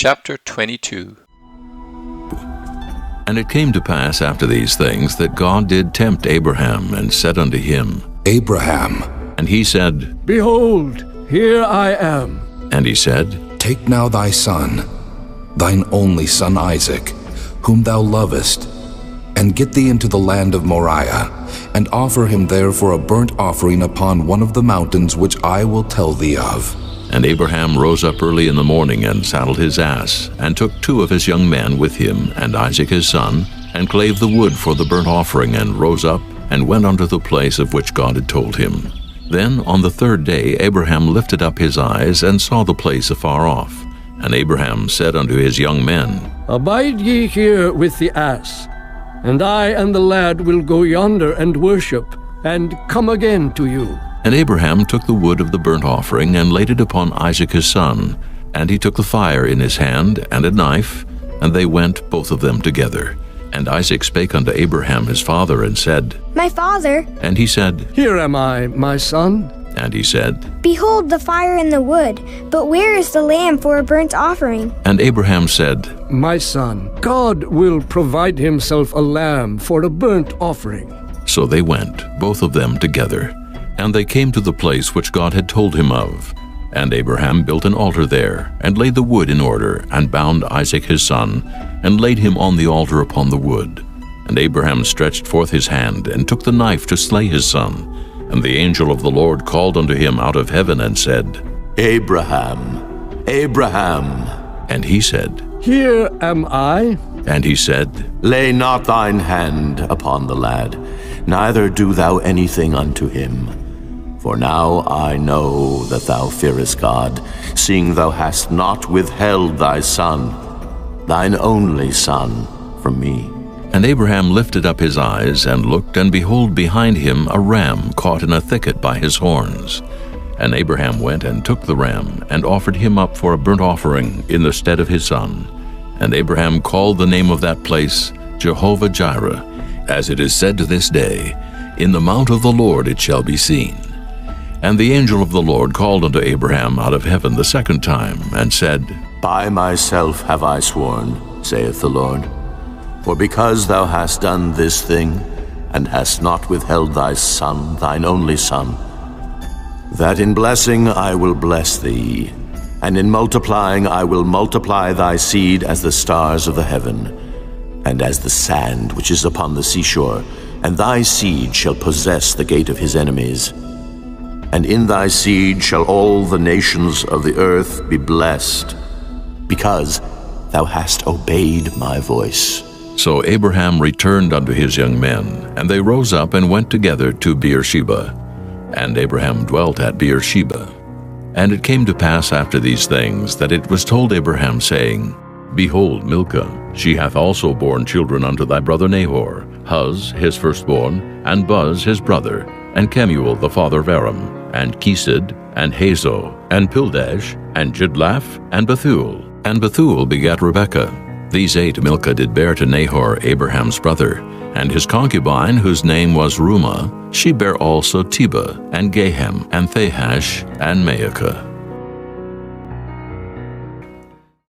Chapter 22. And it came to pass after these things that God did tempt Abraham, and said unto him, Abraham. And he said, Behold, here I am. And he said, Take now thy son, thine only son Isaac, whom thou lovest, and get thee into the land of Moriah, and offer him there for a burnt offering upon one of the mountains which I will tell thee of. And Abraham rose up early in the morning, and saddled his ass, and took 2 of his young men with him, and Isaac his son, and clave the wood for the burnt offering, and rose up, and went unto the place of which God had told him. Then on the 3rd day Abraham lifted up his eyes, and saw the place afar off. And Abraham said unto his young men, Abide ye here with the ass, and I and the lad will go yonder and worship, and come again to you. And Abraham took the wood of the burnt offering, and laid it upon Isaac his son. And he took the fire in his hand, and a knife, and they went both of them together. And Isaac spake unto Abraham his father, and said, My father. And he said, Here am I, my son. And he said, Behold the fire and the wood, but where is the lamb for a burnt offering? And Abraham said, My son, God will provide himself a lamb for a burnt offering. So they went, both of them together. And they came to the place which God had told him of. And Abraham built an altar there, and laid the wood in order, and bound Isaac his son, and laid him on the altar upon the wood. And Abraham stretched forth his hand, and took the knife to slay his son. And the angel of the Lord called unto him out of heaven, and said, Abraham, Abraham. And he said, Here am I. And he said, Lay not thine hand upon the lad, neither do thou anything unto him. For now I know that thou fearest God, seeing thou hast not withheld thy son, thine only son, from me. And Abraham lifted up his eyes, and looked, and behold behind him a ram caught in a thicket by his horns. And Abraham went and took the ram, and offered him up for a burnt offering in the stead of his son. And Abraham called the name of that place Jehovah-Jireh, as it is said to this day, In the mount of the Lord it shall be seen. And the angel of the Lord called unto Abraham out of heaven the 2nd time, and said, By myself have I sworn, saith the Lord, for because thou hast done this thing, and hast not withheld thy son, thine only son, that in blessing I will bless thee, and in multiplying I will multiply thy seed as the stars of the heaven, and as the sand which is upon the seashore, and thy seed shall possess the gate of his enemies. And in thy seed shall all the nations of the earth be blessed, because thou hast obeyed my voice. So Abraham returned unto his young men, and they rose up and went together to Beersheba. And Abraham dwelt at Beersheba. And it came to pass after these things, that it was told Abraham, saying, Behold, Milcah, she hath also borne children unto thy brother Nahor, Huz his firstborn, and Buz his brother, and Kemuel the father of Aram, and Kesed, and Hazo, and Pildash, and Jidlaph, and Bethuel. And Bethuel begat Rebekah. These 8 Milcah did bear to Nahor, Abraham's brother. And his concubine, whose name was Reumah, she bare also Tebah, and Gahem, and Thahash, and Maacah.